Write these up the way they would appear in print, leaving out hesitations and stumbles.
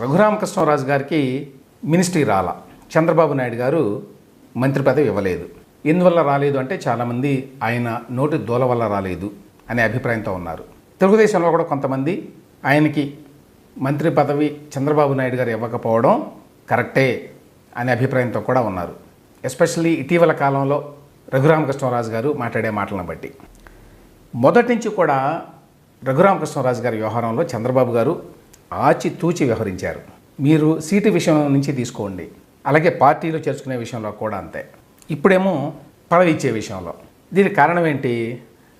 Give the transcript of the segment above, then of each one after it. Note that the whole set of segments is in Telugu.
రఘురామకృష్ణరాజు గారికి మినిస్ట్రీ రాలా, చంద్రబాబు నాయుడు గారు మంత్రి పదవి ఇవ్వలేదు. ఎందువల్ల రాలేదు అంటే చాలామంది ఆయన నోటి దూల వల్ల రాలేదు అనే అభిప్రాయంతో ఉన్నారు. తెలుగుదేశంలో కూడా కొంతమంది ఆయనకి మంత్రి పదవి చంద్రబాబు నాయుడు గారు ఇవ్వకపోవడం కరెక్టే అనే అభిప్రాయంతో కూడా ఉన్నారు. ఎస్పెషల్లీ ఇటీవల కాలంలో రఘురామకృష్ణరాజు గారు మాట్లాడే మాటలను బట్టి మొదటి నుంచి కూడా రఘురామకృష్ణరాజు గారి వ్యవహారంలో చంద్రబాబు గారు ఆచితూచి వ్యవహరించారు. మీరు సీటు విషయం నుంచి తీసుకోండి, అలాగే పార్టీలో చేర్చుకునే విషయంలో కూడా అంతే. ఇప్పుడేమో పదవి ఇచ్చే విషయంలో. దీనికి కారణం ఏంటి?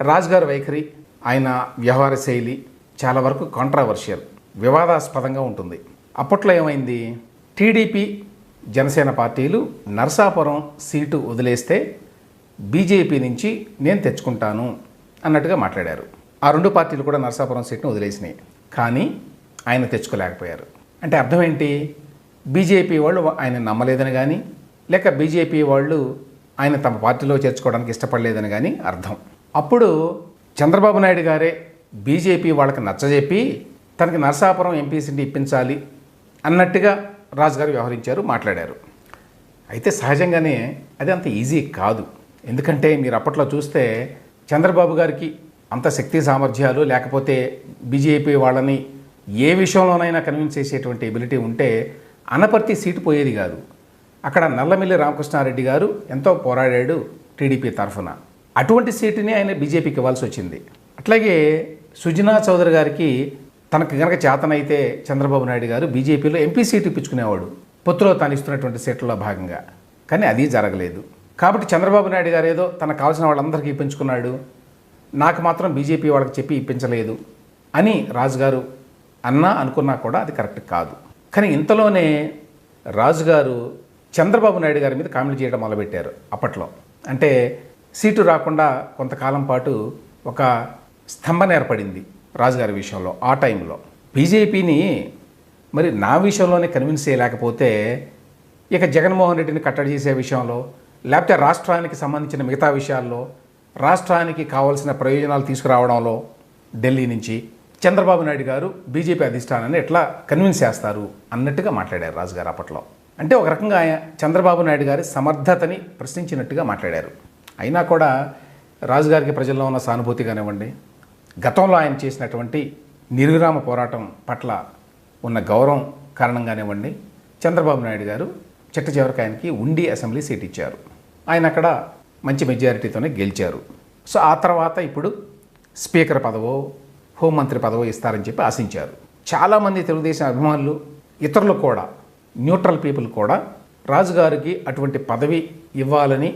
రాజుగారి వైఖరి, ఆయన వ్యవహార శైలి చాలా వరకు కాంట్రావర్షియల్, వివాదాస్పదంగా ఉంటుంది. అప్పట్లో ఏమైంది? టీడీపీ జనసేన పార్టీలు నరసాపురం సీటు వదిలేస్తే బీజేపీ నుంచి నేను తెచ్చుకుంటాను అన్నట్టుగా మాట్లాడారు. ఆ రెండు పార్టీలు కూడా నరసాపురం సీట్ను వదిలేసినాయి, కానీ ఆయన తెచ్చుకోలేకపోయారు. అంటే అర్థం ఏంటి? బీజేపీ వాళ్ళు ఆయన నమ్మలేదని కానీ, లేక బీజేపీ వాళ్ళు ఆయన తమ పార్టీలో చేర్చుకోవడానికి ఇష్టపడలేదని కానీ అర్థం. అప్పుడు చంద్రబాబు నాయుడు గారే బీజేపీ వాళ్ళకి నచ్చజెప్పి తనకి నరసాపురం ఎంపీ సీట్ ఇప్పించాలి అన్నట్టుగా రాజుగారు వ్యవహరించారు, మాట్లాడారు. అయితే సహజంగానే అది అంత ఈజీ కాదు. ఎందుకంటే మీరు అప్పట్లో చూస్తే చంద్రబాబు గారికి అంత శక్తి సామర్థ్యాలు, లేకపోతే బీజేపీ వాళ్ళని ఏ విషయంలోనైనా కన్విన్స్ చేసేటువంటి ఎబిలిటీ ఉంటే అనపర్తి సీటు పోయేది కాదు. అక్కడ నల్లమిల్లి రామకృష్ణారెడ్డి గారు ఎంతో పోరాడాడు టీడీపీ తరఫున. అటువంటి సీటుని ఆయన బీజేపీకి ఇవ్వాల్సి వచ్చింది. అట్లాగే సుజనా చౌదరి గారికి తనకు గనక చేతనైతే చంద్రబాబు నాయుడు గారు బీజేపీలో ఎంపీ సీటు ఇప్పించుకునేవాడు, పొత్తులో తాను ఇస్తున్నటువంటి సీట్లలో భాగంగా. కానీ అది జరగలేదు. కాబట్టి చంద్రబాబు నాయుడు గారు ఏదో తనకు కావాల్సిన వాళ్ళందరికీ ఇప్పించుకున్నాడు, నాకు మాత్రం బీజేపీ వాళ్ళకి చెప్పి ఇప్పించలేదు అని రాజుగారు అనుకున్నా కూడా అది కరెక్ట్ కాదు. కానీ ఇంతలోనే రాజుగారు చంద్రబాబు నాయుడు గారి మీద కామెంట్ చేయడం మొదలుపెట్టారు. అప్పట్లో అంటే సీటు రాకుండా కొంతకాలం పాటు ఒక స్తంభన ఏర్పడింది రాజుగారి విషయంలో. ఆ టైంలో బీజేపీని మరి నా విషయంలోనే కన్విన్స్ చేయలేకపోతే ఇక జగన్మోహన్ రెడ్డిని కట్టడి చేసే విషయంలో, లేకపోతే రాష్ట్రానికి సంబంధించిన మిగతా విషయాల్లో, రాష్ట్రానికి కావాల్సిన ప్రయోజనాలు తీసుకురావడంలో ఢిల్లీ నుంచి చంద్రబాబు నాయుడు గారు బీజేపీ అధిష్టానాన్ని ఎట్లా కన్విన్స్ చేస్తారు అన్నట్టుగా మాట్లాడారు రాజుగారు అప్పట్లో. అంటే ఒక రకంగా చంద్రబాబు నాయుడు గారి సమర్థతని ప్రశ్నించినట్టుగా మాట్లాడారు. అయినా కూడా రాజుగారికి ప్రజల్లో ఉన్న సానుభూతి కానివ్వండి, గతంలో ఆయన చేసినటువంటి నిర్విరామ పోరాటం పట్ల ఉన్న గౌరవం కారణంగానివ్వండి, చంద్రబాబు నాయుడు గారు చిట్ట చివరికి ఆయనకి ఉండి అసెంబ్లీ సీట్ ఇచ్చారు. ఆయన అక్కడ మంచి మెజారిటీతోనే గెలిచారు. సో ఆ తర్వాత ఇప్పుడు స్పీకర్ పదవో హోంమంత్రి పదవో ఇస్తారని చెప్పి ఆశించారు. చాలామంది తెలుగుదేశం అభిమానులు, ఇతరులు కూడా, న్యూట్రల్ పీపుల్ కూడా రాజుగారికి అటువంటి పదవి ఇవ్వాలని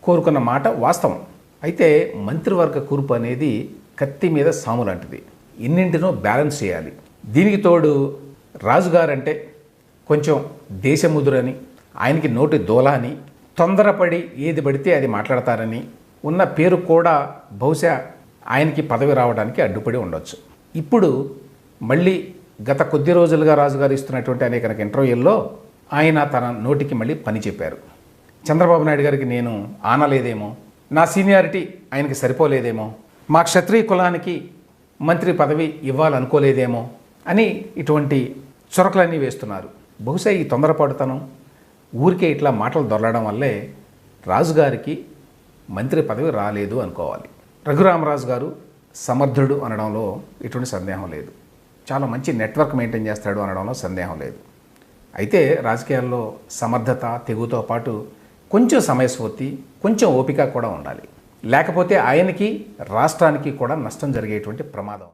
కోరుకున్న మాట వాస్తవం. అయితే మంత్రివర్గ కూర్పు అనేది కత్తి మీద సాము లాంటిది, ఎన్నింటినో బ్యాలెన్స్ చేయాలి. దీనికి తోడు రాజుగారంటే కొంచెం దేశముదురని, ఆయనకి నోటి దోల అని, తొందరపడి ఏది పడితే అది మాట్లాడతారని ఉన్న పేరు కూడా బహుశా ఆయనకి పదవి రావడానికి అడ్డుపడి ఉండొచ్చు. ఇప్పుడు మళ్ళీ గత కొద్ది రోజులుగా రాజుగారు ఇస్తున్నటువంటి అనేక ఇంటర్వ్యూల్లో ఆయన తన నోటికి మళ్ళీ పని చెప్పారు. చంద్రబాబు నాయుడు గారికి నేను ఆనలేదేమో, నా సీనియారిటీ ఆయనకి సరిపోలేదేమో, మా క్షత్రియ కులానికి మంత్రి పదవి ఇవ్వాలనుకోలేదేమో అని ఇటువంటి చొరకలన్నీ వేస్తున్నారు. బహుశా ఈ తొందరపాటుతనం, ఊరికే ఇట్లా మాటలు దొరలడం వల్లే రాజుగారికి మంత్రి పదవి రాలేదు అనుకోవాలి. రఘురామరాజు గారు సమర్థుడు అనడంలో ఎటువంటి సందేహం లేదు, చాలా మంచి నెట్వర్క్ మెయింటైన్ చేస్తాడు అనడంలో సందేహం లేదు. అయితే రాజకీయాల్లో సమర్థత, తెగుతో పాటు కొంచెం సమయస్ఫూర్తి, కొంచెం ఓపిక కూడా ఉండాలి. లేకపోతే ఆయనకి రాష్ట్రానికి కూడా నష్టం జరిగేటువంటి ప్రమాదం.